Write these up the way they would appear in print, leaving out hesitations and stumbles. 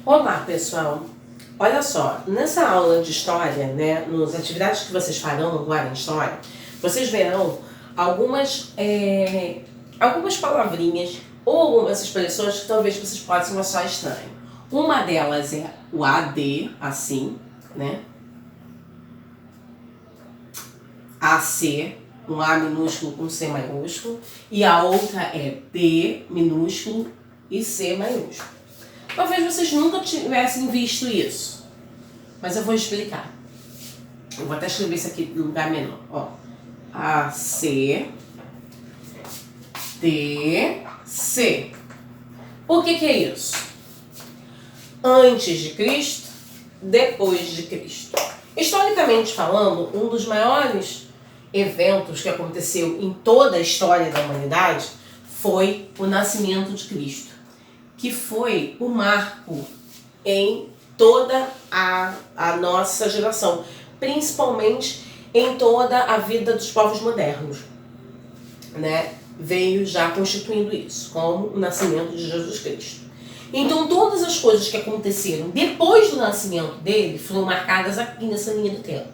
Olá, pessoal! Olha só, nessa aula de história, né, nas atividades que vocês farão agora em história, vocês verão algumas palavrinhas ou algumas expressões que talvez vocês possam achar estranho. Uma delas é o AD, assim, né? AC, um A minúsculo com C maiúsculo, e a outra é D minúsculo e C maiúsculo. Talvez vocês nunca tivessem visto isso, mas eu vou explicar. Eu vou até escrever isso aqui no lugar menor. Ó. A, C, D, C. Por que é isso? Antes de Cristo, depois de Cristo. Historicamente falando, um dos maiores eventos que aconteceu em toda a história da humanidade foi o nascimento de Cristo, que foi o marco em toda a nossa geração, principalmente em toda a vida dos povos modernos, né? Veio já constituindo isso, como o nascimento de Jesus Cristo. Então todas as coisas que aconteceram depois do nascimento dele foram marcadas aqui nessa linha do tempo.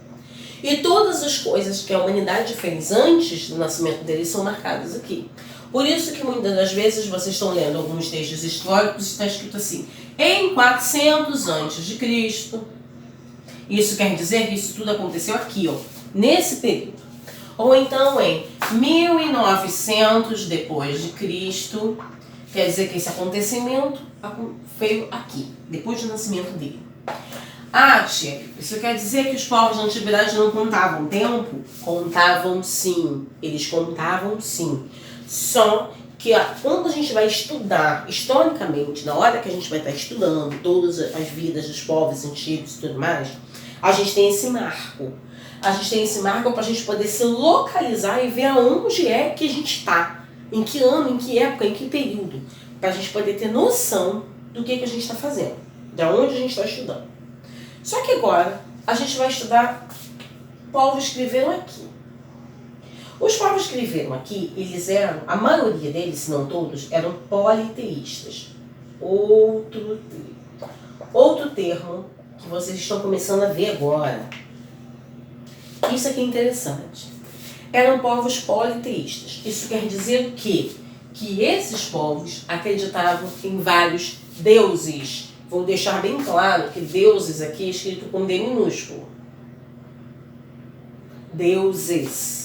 E todas as coisas que a humanidade fez antes do nascimento dele são marcadas aqui. Por isso que muitas das vezes vocês estão lendo alguns textos históricos e está escrito assim, em 400 antes de Cristo. Isso quer dizer que isso tudo aconteceu aqui, ó, nesse período. Ou então em 1900 depois de Cristo, quer dizer que esse acontecimento veio aqui, depois do nascimento dele. Ah, tia, isso quer dizer que os povos da antiguidade não contavam tempo? Contavam sim, eles contavam sim. Só que quando a gente vai estudar historicamente, na hora que a gente vai estar estudando todas as vidas dos povos antigos e tudo mais, a gente tem esse marco. A gente tem esse marco para a gente poder se localizar e ver aonde é que a gente está. Em que ano, em que época, em que período. Para a gente poder ter noção do que a gente está fazendo. De onde a gente está estudando. Só que agora a gente vai estudar povos que viveram aqui. Os povos que viveram aqui, eles eram, a maioria deles, se não todos, eram politeístas. Outro termo que vocês estão começando a ver agora. Isso aqui é interessante. Eram povos politeístas. Isso quer dizer o quê? Que esses povos acreditavam em vários deuses. Vou deixar bem claro que deuses aqui é escrito com D minúsculo. Deuses.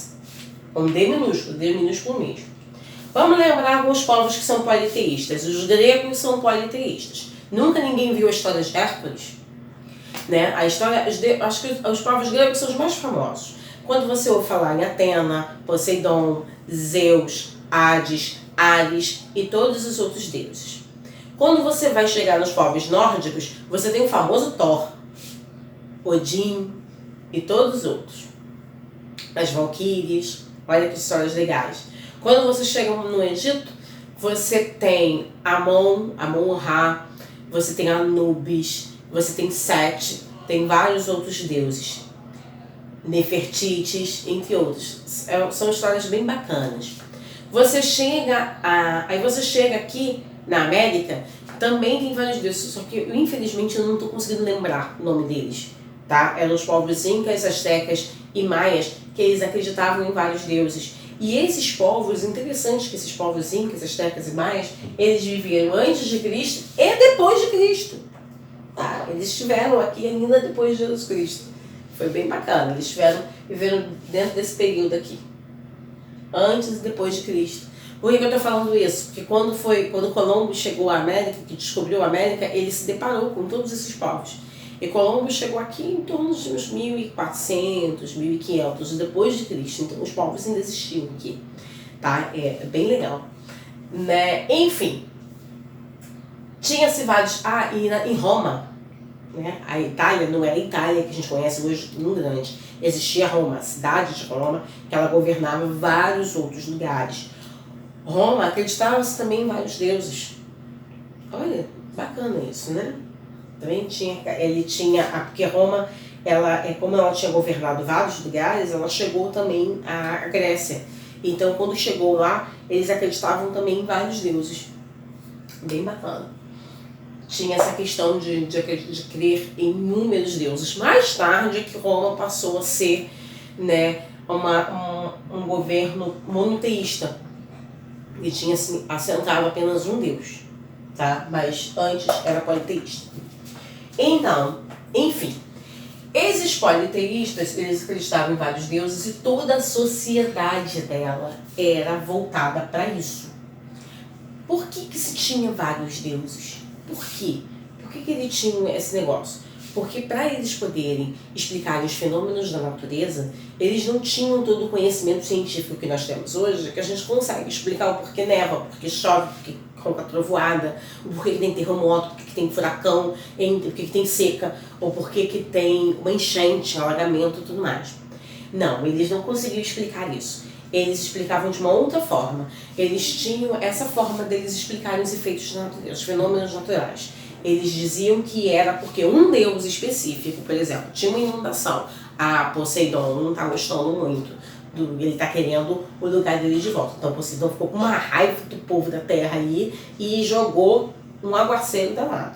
Com D minúsculo mesmo. Vamos lembrar alguns povos que são politeístas. Os gregos são politeístas. Nunca ninguém viu a história de Hércules? Né? Acho que os povos gregos são os mais famosos. Quando você ouve falar em Atena, Poseidon, Zeus, Hades, Ares e todos os outros deuses. Quando você vai chegar nos povos nórdicos, você tem o famoso Thor, Odin e todos os outros. As Valquírias, olha que histórias legais. Quando você chega no Egito, você tem Amon-Ra, você tem Anubis, você tem Sete, tem vários outros deuses. Nefertites, entre outros. São histórias bem bacanas. Aí você chega aqui na América, também tem vários deuses, só que infelizmente eu não estou conseguindo lembrar o nome deles, tá? Eram os povos incas, astecas e maias, que eles acreditavam em vários deuses. E esses povos, interessante que esses povos incas, astecas e maias, eles viveram antes de Cristo e depois de Cristo. Tá? Eles estiveram aqui ainda depois de Jesus Cristo. Foi bem bacana, eles viveram dentro desse período aqui. Antes e depois de Cristo. Por que eu estou falando isso? Porque quando Colombo chegou à América, que descobriu a América, ele se deparou com todos esses povos. E Colombo chegou aqui em torno de uns 1400, 1500 depois de Cristo. Então os povos ainda existiam aqui. Tá? É bem legal. Né? Enfim, tinha-se vários... em Roma, né? A Itália não era a Itália que a gente conhece hoje, muito grande. Existia Roma, a cidade de Roma, que ela governava vários outros lugares. Roma acreditava-se também em vários deuses. Olha, bacana isso, né? Também porque Roma, como ela tinha governado vários lugares, ela chegou também à Grécia. Então, quando chegou lá, eles acreditavam também em vários deuses. Bem bacana. tinha essa questão de crer em inúmeros deuses. Mais tarde é que Roma passou a ser, né, um governo monoteísta, e tinha assim, assentado apenas um deus, tá? Mas antes era politeísta. Então, enfim, esses politeístas, eles acreditavam em vários deuses e toda a sociedade dela era voltada para isso. Por que se tinha vários deuses? Por quê? Por que ele tinha esse negócio? Porque para eles poderem explicar os fenômenos da natureza, eles não tinham todo o conhecimento científico que nós temos hoje, que a gente consegue explicar o porquê neva, o porquê chove, o porquê ronca trovoada, o porquê que tem terremoto, o porquê que tem furacão, o porquê que tem seca, ou porquê que tem uma enchente, alagamento e tudo mais. Não, eles não conseguiam explicar isso. Eles explicavam de uma outra forma. Eles tinham essa forma deles explicarem os efeitos da natureza, os fenômenos naturais. Eles diziam que era porque um deus específico, por exemplo, tinha uma inundação. Poseidon não está gostando muito, ele está querendo o lugar dele de volta. Então Poseidon ficou com uma raiva do povo da terra ali e jogou um aguaceiro danado.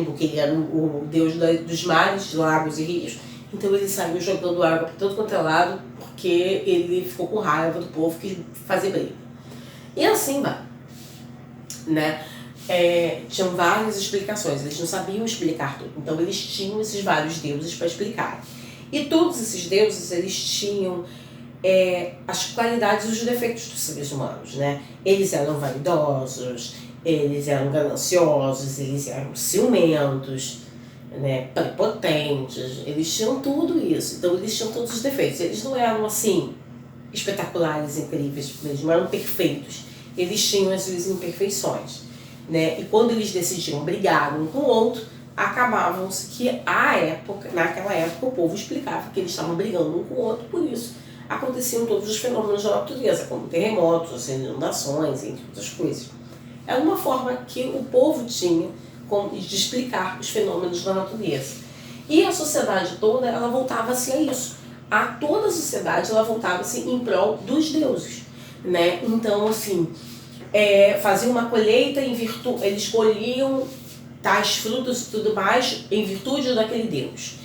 Porque ele era o deus dos mares, lagos e rios. Então ele saiu jogando água para todo quanto é lado, porque ele ficou com raiva do povo que fazer briga. E assim vai, né? Tinham várias explicações, eles não sabiam explicar tudo. Então eles tinham esses vários deuses para explicar. E todos esses deuses, eles tinham as qualidades e os defeitos dos seres humanos, né? Eles eram vaidosos, eles eram gananciosos, eles eram ciumentos, né, prepotentes, eles tinham tudo isso. Então eles tinham todos os defeitos. Eles não eram assim espetaculares, incríveis, eles não eram perfeitos. Eles tinham as suas imperfeições, né? E quando eles decidiam brigar um com o outro, acabavam-se que naquela época o povo explicava que eles estavam brigando um com o outro, por isso aconteciam todos os fenômenos da natureza, como terremotos, inundações, entre outras coisas. Era uma forma que o povo tinha de explicar os fenômenos da natureza. E a sociedade toda, ela voltava-se a isso. Toda a sociedade, ela voltava-se em prol dos deuses, né? Então, assim, faziam uma colheita eles colhiam tais frutos e tudo mais em virtude daquele deus.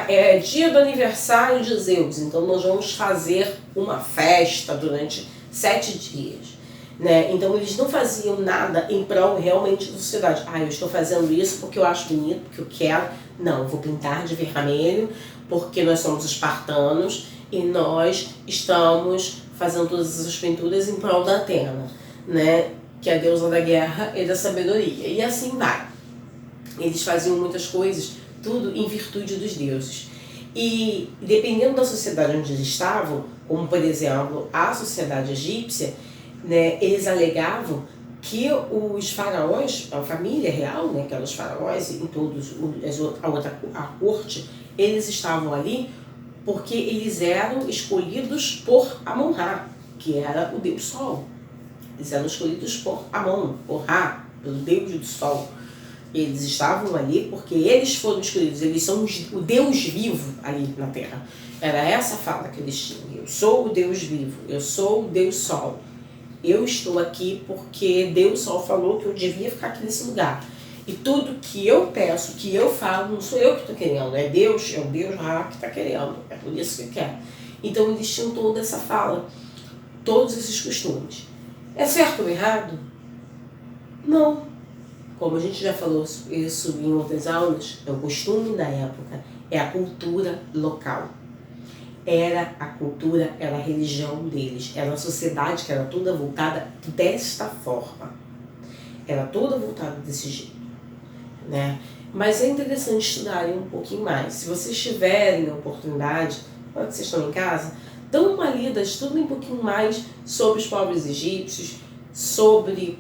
É dia do aniversário de Zeus, então nós vamos fazer uma festa durante 7 dias. Né? Então eles não faziam nada em prol realmente da sociedade. Eu estou fazendo isso porque eu acho bonito, porque eu quero. Não, eu vou pintar de vermelho porque nós somos espartanos e nós estamos fazendo todas essas pinturas em prol da Atena, né? Que é a deusa da guerra e da sabedoria. E assim vai. Eles faziam muitas coisas, tudo em virtude dos deuses. E dependendo da sociedade onde eles estavam, como por exemplo a sociedade egípcia, né, eles alegavam que os faraós, a família real, né, que eram os faraós e todos a corte, eles estavam ali porque eles eram escolhidos por Amon-Ra, que era o deus Sol. Eles eram escolhidos por Amon, por Ra, pelo deus do Sol. Eles estavam ali porque eles foram escolhidos, eles são o Deus vivo ali na Terra. Era essa a fala que eles tinham. Eu sou o Deus vivo, eu sou o Deus Sol. Eu estou aqui porque Deus Sol falou que eu devia ficar aqui nesse lugar. E tudo que eu peço, que eu falo, não sou eu que estou querendo, é o Deus Ra que está querendo. É por isso que eu quero. Então eles tinham toda essa fala, todos esses costumes. É certo ou errado? Não. Como a gente já falou isso em outras aulas, é o costume da época, é a cultura local. Era a cultura, era a religião deles, era a sociedade que era toda voltada desta forma. Era toda voltada desse jeito, né? Mas é interessante estudarem um pouquinho mais. Se vocês tiverem a oportunidade, quando vocês estão em casa, dão uma lida, estudem um pouquinho mais sobre os povos egípcios, sobre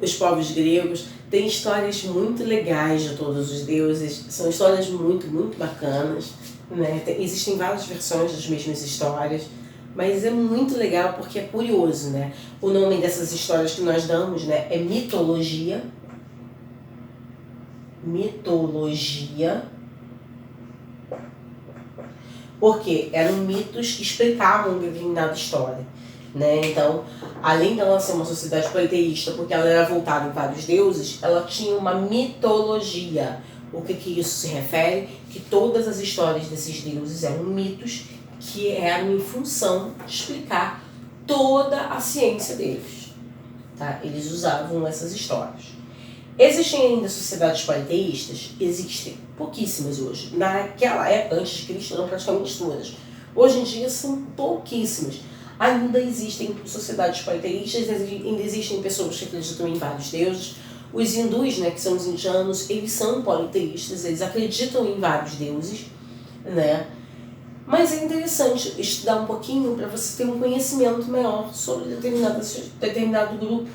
os povos gregos. Tem histórias muito legais de todos os deuses, são histórias muito, muito bacanas, né? Existem várias versões das mesmas histórias, mas é muito legal porque é curioso, né? O nome dessas histórias que nós damos, né, é mitologia. Mitologia. Porque eram mitos que explicavam uma determinada história, né? Então, além dela ser uma sociedade politeísta, porque ela era voltada em vários deuses, ela tinha uma mitologia. O que isso se refere? Que todas as histórias desses deuses eram mitos que eram em função de explicar toda a ciência deles. Tá? Eles usavam essas histórias. Existem ainda sociedades politeístas? Existem, pouquíssimas hoje. Naquela época, antes de Cristo, eram praticamente todas. Hoje em dia são pouquíssimas. Ainda existem sociedades politeístas, ainda existem pessoas que acreditam em vários deuses. Os hindus, né, que são os indianos, eles são politeístas, eles acreditam em vários deuses, né? Mas é interessante estudar um pouquinho para você ter um conhecimento maior sobre determinado grupo,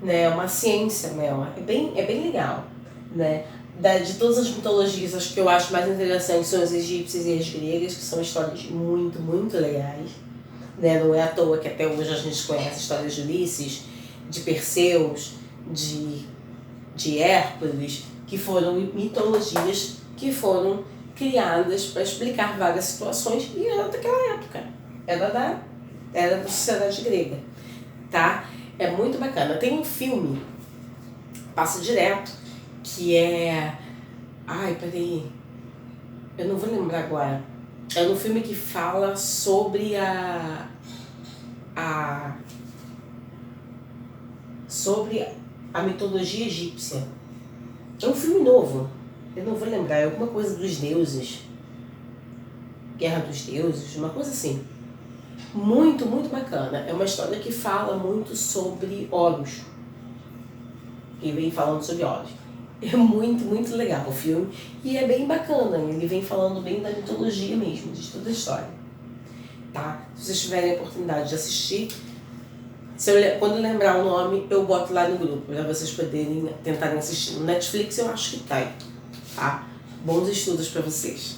né? Uma ciência maior. É bem legal, né? De todas as mitologias, acho que eu acho mais interessante são as egípcias e as gregas, que são histórias muito, muito legais. Né? Não é à toa que até hoje a gente conhece histórias de Ulisses, de Perseus, de Hércules, que foram mitologias que foram criadas para explicar várias situações e era daquela época, era da sociedade grega, tá? É muito bacana. Tem um filme, passa direto, que é... Ai, peraí, eu não vou lembrar agora. É um filme que fala sobre sobre a mitologia egípcia. É um filme novo, eu não vou lembrar, é alguma coisa dos deuses, Guerra dos Deuses, uma coisa assim. Muito, muito bacana. É uma história que fala muito sobre Horus. Ele vem falando sobre Horus. É muito, muito legal o filme e é bem bacana. Ele vem falando bem da mitologia mesmo, de toda a história. Tá? Se vocês tiverem a oportunidade de assistir, quando eu lembrar o nome, eu boto lá no grupo para vocês poderem tentarem assistir. No Netflix eu acho que tá. Bons estudos para vocês.